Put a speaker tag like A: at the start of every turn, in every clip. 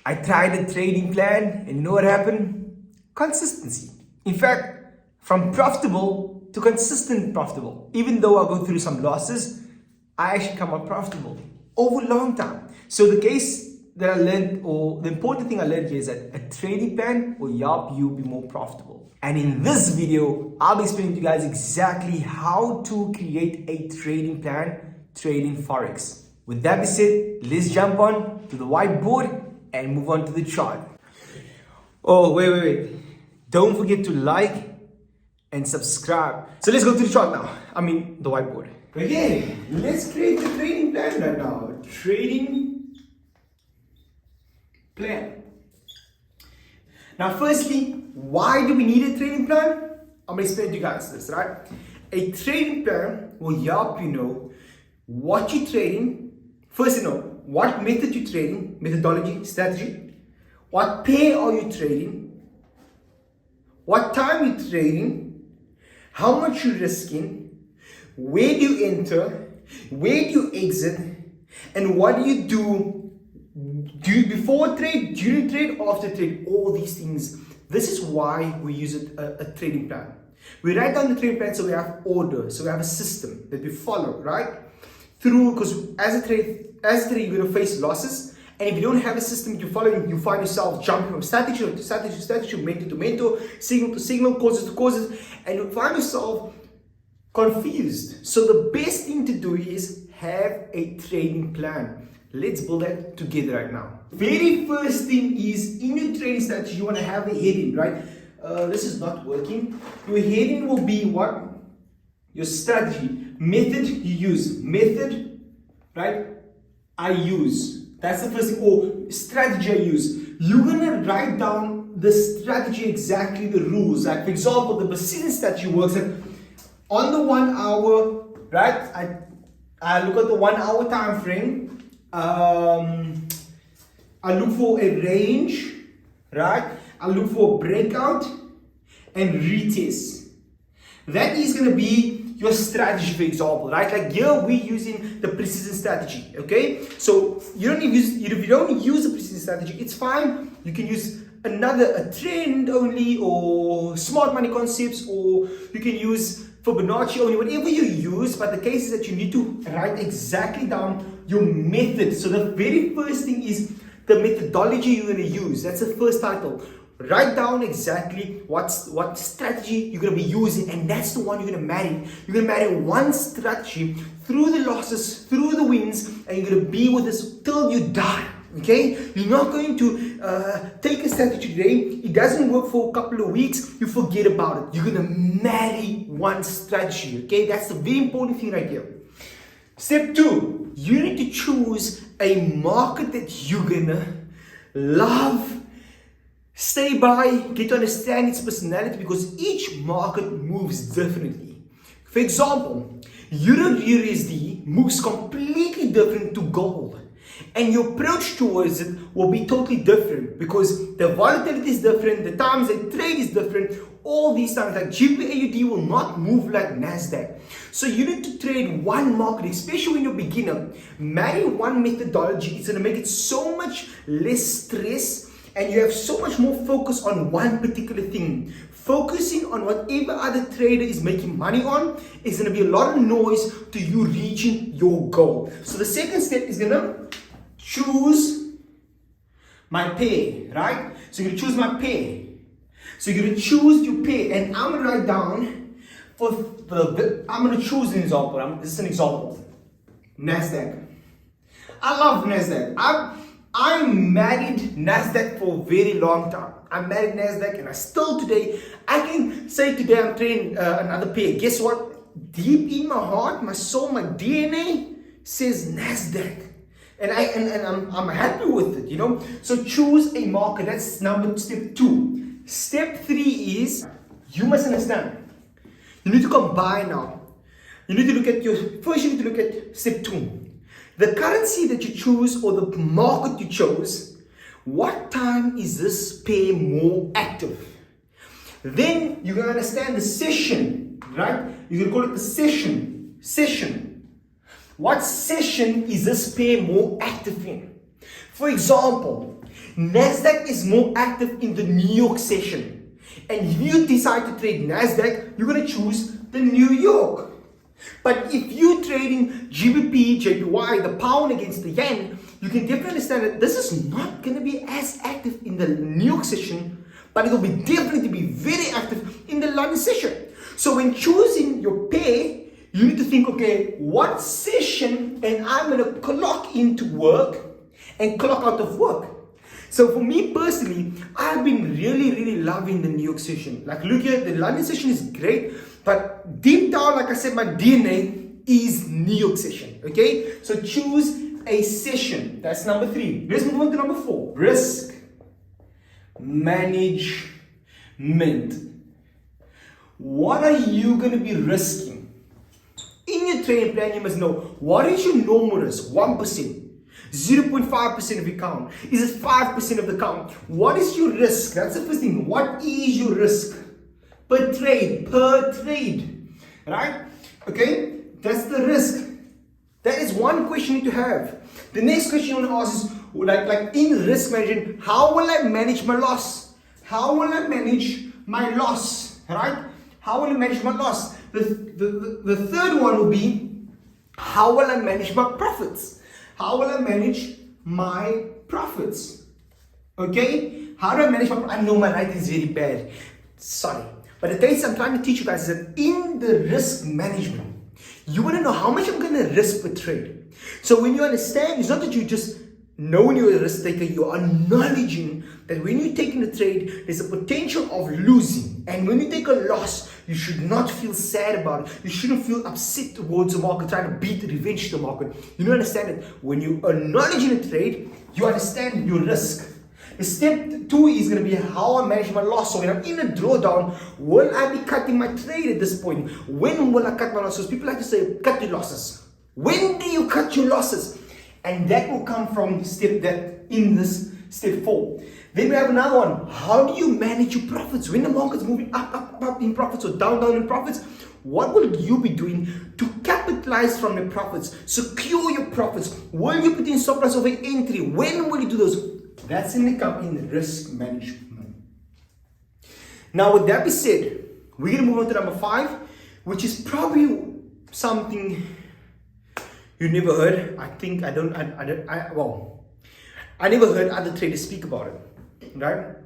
A: I tried a trading plan and you know what happened? Consistency. In fact, from profitable to consistent profitable. Even though I go through some losses, I actually come out profitable over a long time. So the case that I learned, or the important thing I learned here, is that a trading plan will help you be more profitable. And in this video, I'll be explaining to you guys exactly how to create a trading plan trading Forex. With that being said, let's jump on to the whiteboard and move on to the chart. Oh, wait. Don't forget to like and subscribe. So let's go to the chart now. I mean, the whiteboard. Okay, let's create the trading plan right now. Trading plan. Now, firstly, why do we need a trading plan? I'm going to explain to you guys this, right? A trading plan will help you know what you're trading. First, what method you're trading, methodology, strategy. What pair are you trading? What time you're trading? How much you're risking? Where do you enter? Where do you exit? And what do you do? Do you before trade, during trade, after trade? All these things. This is why we use a trading plan. We write down the trading plan so we have order, so we have a system that we follow, right? Because as a trader, you're going to face losses. And if you don't have a system you follow, you find yourself jumping from strategy to strategy, mentor to mentor, signal to signal, causes to causes, and you find yourself confused. So the best thing to do is have a trading plan. Let's build that together right now. Very first thing is, in your trading strategy, you want to have a heading, right? This is not working. Your heading will be what? Your strategy. Method you use. Method, right? I use. That's the first thing. Or strategy I use. You're going to write down the strategy, exactly the rules. Like, for example, the Brazilian strategy works on the 1 hour, right? I look at the 1 hour time frame. I look for a range, right? I look for a breakout and retest. That is going to be your strategy, for example, right? Like here we're using the precision strategy, okay? So if you don't use the precision strategy, it's fine. You can use a trend only, or smart money concepts, or you can use Fibonacci only, whatever you use. But the case is that you need to write exactly down your method. So the very first thing is the methodology you're going to use. That's the first title. Write down exactly what strategy you're going to be using, and that's the one you're going to marry. You're going to marry one strategy through the losses, through the wins, and you're going to be with this till you die. Okay? You're not going to take a strategy today, it doesn't work for a couple of weeks, you forget about it. You're going to marry one strategy. Okay? That's the very important thing right here. Step 2, you need to choose a market that you're going to love, stay by, get to understand its personality, because each market moves differently. For example, Euro USD moves completely different to gold, and your approach towards it will be totally different because the volatility is different, the times they trade is different. All these times, like GBAUD will not move like NASDAQ. So you need to trade one market, especially when you're a beginner. Marry one methodology. It's going to make it so much less stress, and you have so much more focus on one particular thing. Focusing on whatever other trader is making money on is going to be a lot of noise to you reaching your goal. So the second step is going to choose my pair, right? So you're going to choose my pair. So you're going to choose your pair, and I'm going to write down I'm going to choose an example. This is an example. NASDAQ. I love NASDAQ. I married NASDAQ for a very long time. I married NASDAQ, and I still today, I can say today I'm trading another pair. Guess what? Deep in my heart, my soul, my DNA says NASDAQ. And I'm happy with it, So choose a market. That's step 2. Step 3 is, you must understand, you need to combine now. You need to look at step 2. The currency that you choose, or the market you chose, what time is this pair more active? Then you're going to understand the session, right? You're going to call it the session. What session is this pair more active in? For example, NASDAQ is more active in the New York session. And if you decide to trade NASDAQ, you're going to choose the New York. But if you're trading GBP, JPY, the pound against the yen, you can definitely understand that this is not going to be as active in the New York session, but it will be definitely be very active in the London session. So when choosing your pair, you need to think, okay, what session and I'm going to clock into work and clock out of work. So for me personally, I've been really loving the New York session. Like look here, the London session is great, but deep down, like I said, my DNA is New York session, okay? So choose a session. That's number 3. Let's move on to number 4. Risk management. What are you going to be risking? In your trading plan, you must know, what is your normal risk? 1%. 0.5% of your count. Is it 5% of the count? What is your risk? That's the first thing. What is your risk? Per trade. Right? Okay? That's the risk. That is one question you need to have. The next question you want to ask is, like in risk management, how will I manage my loss? How will I manage my loss? Right? How will I manage my loss? The third one will be, how will I manage my profits? How will I manage my profits? Okay? How do I manage my profits? I know my writing is very bad. Sorry. But the thing I'm trying to teach you guys is that in the risk management, you want to know how much I'm going to risk per trade. So when you understand, it's not that you just know you're a risk taker, you are acknowledging that when you're taking a trade, there's a potential of losing. And when you take a loss, you should not feel sad about it. You shouldn't feel upset towards the market, trying to beat revenge to the market. You understand that when you are acknowledging a trade, you understand your risk. The step 2 is going to be how I manage my loss. So when I'm in a drawdown, will I be cutting my trade at this point? When will I cut my losses? People like to say, cut your losses. When do you cut your losses? And that will come from step 4. Then we have another one. How do you manage your profits? When the market's moving up in profits or down in profits, what will you be doing to capitalize from the profits? Secure your profits. Will you put in stop loss over entry? When will you do those? That's in the risk management. Now, with that being said, we're going to move on to number 5, which is probably something you never heard. I never heard other traders speak about it, right?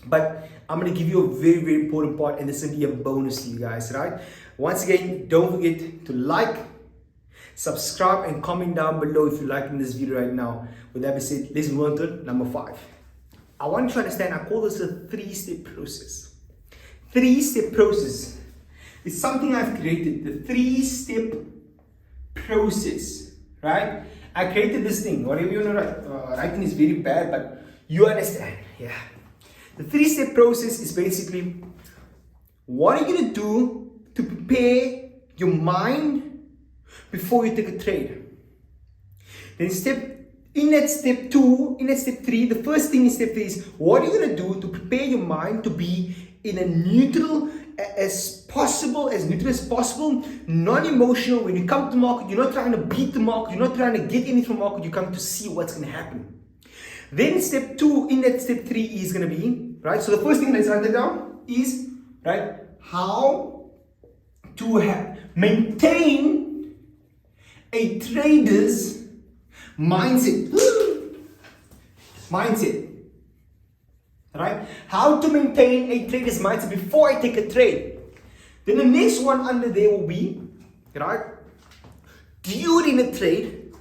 A: But I'm going to give you a very important part, and this will be a bonus to you guys, right? Once again, don't forget to like, subscribe, and comment down below if you're liking this video right now. With that being said, let's move on to number 5. I want you to understand, I call this a 3-step process. 3-step process is something I've created, the 3-step process, right? I created this thing, whatever you want to write. Writing is very bad, but you understand, yeah. The 3-step process is basically, what are you going to do to prepare your mind before you take a trade? Then in that step 3, the first thing in step 3 is, what are you going to do to prepare your mind to be in a neutral as neutral as possible, non-emotional. When you come to the market, you're not trying to beat the market, you're not trying to get anything from the market, you come to see what's going to happen. Then step 2 in that step 3 is going to be, right, so the first thing, let's write it down, is, right, how to maintain a trader's mindset. Right? How to maintain a trader's mindset before I take a trade. Then the next one under there will be, right, during the trade,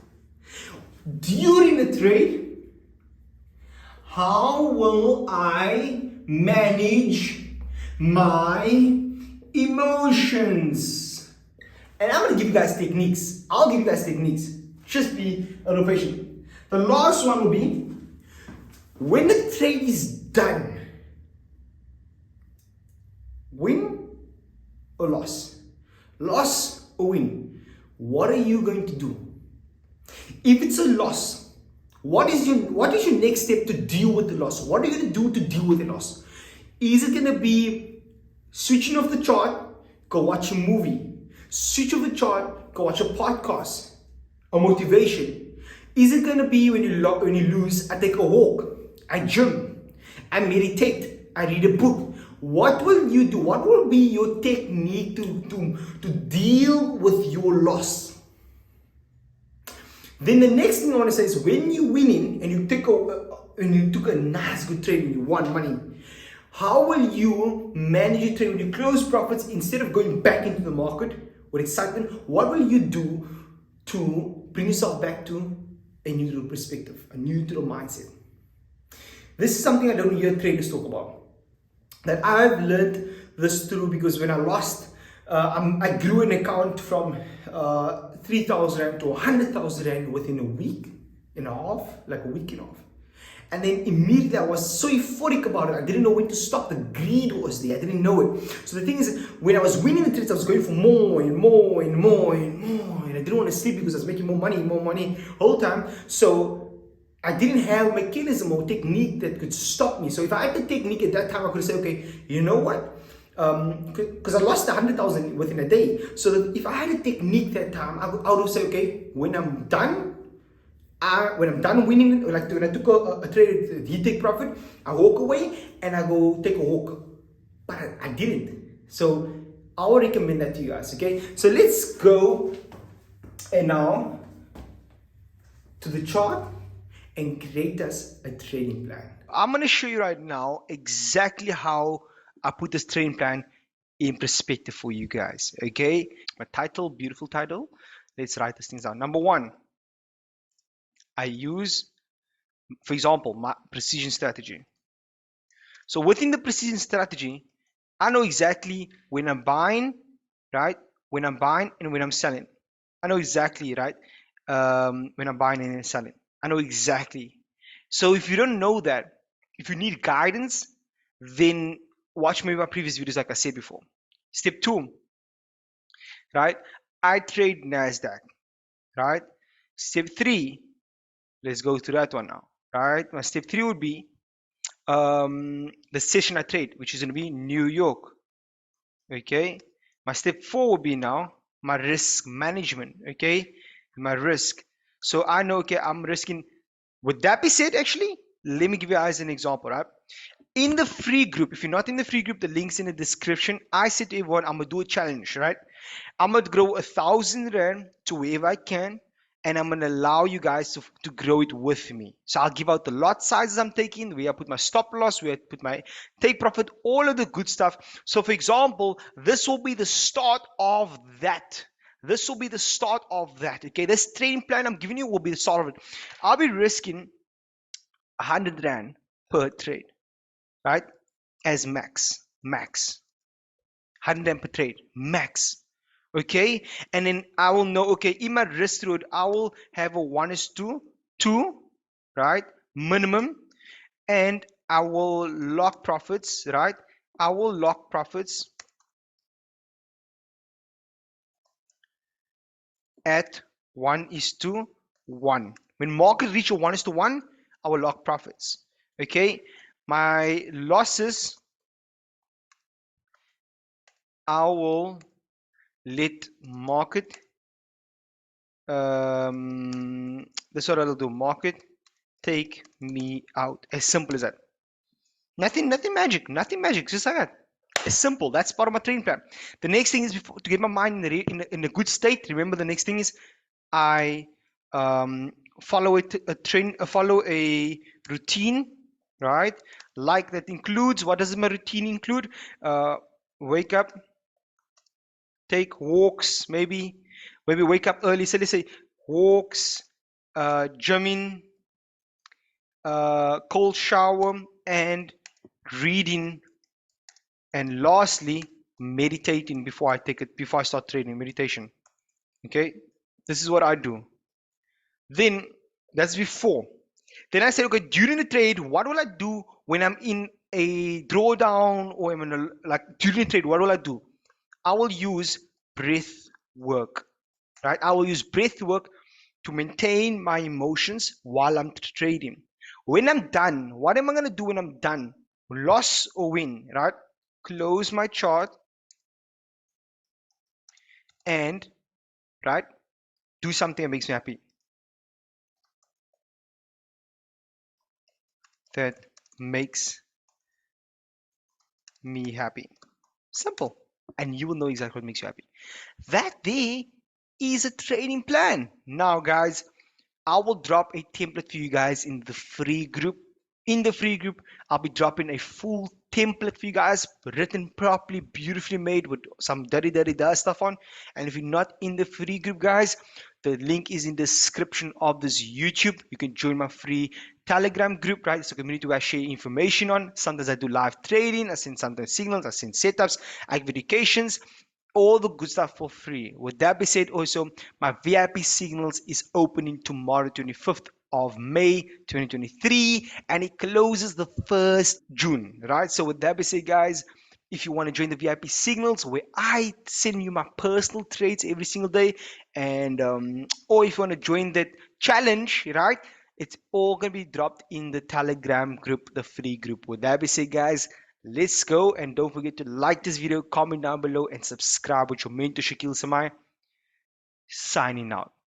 A: how will I manage my emotions? And I'm going to give you guys techniques. I'll give you guys techniques. Just be a little patient. The last one will be, when the trade is done, win or loss? Loss or win? What are you going to do? If it's a loss, what is your next step to deal with the loss? What are you going to do to deal with the loss? Is it going to be switching off the chart, go watch a movie? Switch off the chart, go watch a podcast, a motivation? Is it going to be when you lose, I take a walk? I gym, I meditate, I read a book. What will you do? What will be your technique to deal with your loss? Then the next thing I want to say is when you winning and you took a nice good trade and you won money, how will you manage your trade when you close profits instead of going back into the market with excitement? What will you do to bring yourself back to a neutral perspective, a neutral mindset? This is something I don't hear traders talk about. That I've learned this through because when I lost, I grew an account from 3,000 Rand to 100,000 Rand within a week and a half, like a week and a half. And then immediately I was so euphoric about it. I didn't know when to stop. The greed was there. I didn't know it. So the thing is, when I was winning the trades, I was going for more and more and more and more. And I didn't want to sleep because I was making more money whole time. So I didn't have a mechanism or technique that could stop me. So if I had the technique at that time, I could say, okay, you know what? Because I lost 100,000 within a day. So if I had a technique that time, I would have said, okay, when I'm done winning, like when I took a trade, he take profit, I walk away and I go take a walk. But I didn't. So I would recommend that to you guys, okay? So let's go and now to the chart and create us a trading plan. I'm going to show you right now exactly how I put this trading plan in perspective for you guys, okay? My title, beautiful title. Let's write these things down. Number one, I use, for example, my precision strategy. So within the precision strategy, I know exactly when I'm buying, right? When I'm buying and when I'm selling. I know exactly, right? When I'm buying and selling. I know exactly. So if you don't know that, if you need guidance, then watch maybe my previous videos like I said before. Step 2, right? I trade NASDAQ, right? Step 3, let's go to that one now, right? My step 3 would be the session I trade, which is going to be New York, okay? My step 4 would be now my risk management, okay? My risk. So I know, okay, I'm risking. Would that be said, actually? Let me give you guys an example, right? In the free group, if you're not in the free group, the link's in the description. I said to everyone, I'm going to do a challenge, right? I'm going to grow 1,000 Rand to wherever I can, and I'm going to allow you guys to grow it with me. So I'll give out the lot sizes I'm taking, where I put my stop loss, where I put my take profit, all of the good stuff. So for example, this will be the start of that. This will be the start of that, okay? This trading plan I'm giving you will be the start of it. I'll be risking 100 Rand per trade, right? As max. 100 Rand per trade, max. Okay, and then I will know, okay, in my risk reward, I will have a 1:2, right? Minimum, and I will lock profits, right? I will lock profits at 1:1. When market reach a 1:1, I will lock profits. Okay, my losses, I will let market, that's what I'll do, market take me out. As simple as that. Nothing magic, just like that. It's simple. That's part of my training plan. The next thing is, to get my mind in a good state. Remember, the next thing is I follow follow a routine, right? Like that includes, what does my routine include? Wake up, take walks, maybe wake up early. So let's say walks, gymming, cold shower, and reading, and lastly meditating before I start trading. Meditation, okay? This is what I do. Then that's before. Then I said, okay, during the trade, what will I do when I'm in a drawdown, or I'm in a, like during the trade, what will I do? I will use breath work, right? I will use breath work to maintain my emotions while I'm trading. When I'm done, what am I going to do when I'm done? Loss or win, right? Close my chart and, right, do something that makes me happy.
B: that makes me happy. Simple. And you will know exactly what makes you happy. That there is a training plan. Now, guys, I will drop a template for you guys in the free group. In the free group, I'll be dropping a full template for you guys, written properly, beautifully made with some dirty dust stuff on. And if you're not in the free group, guys, the link is in the description of this YouTube. You can join my free Telegram group, right? It's a community where I share information on. Sometimes I do live trading, I send sometimes signals, I send setups, I give educations, all the good stuff for free. With that being said, also my VIP signals is opening tomorrow, 25th of May 2023, and it closes the 1st June, right? So with that being said, guys, if you want to join the VIP signals where I send you my personal trades every single day, and or if you want to join that challenge, right? It's all gonna be dropped in the Telegram group, the free group. With that being said, guys, let's go, and don't forget to like this video, comment down below, and subscribe with your mentor Shakil Samai. Signing out.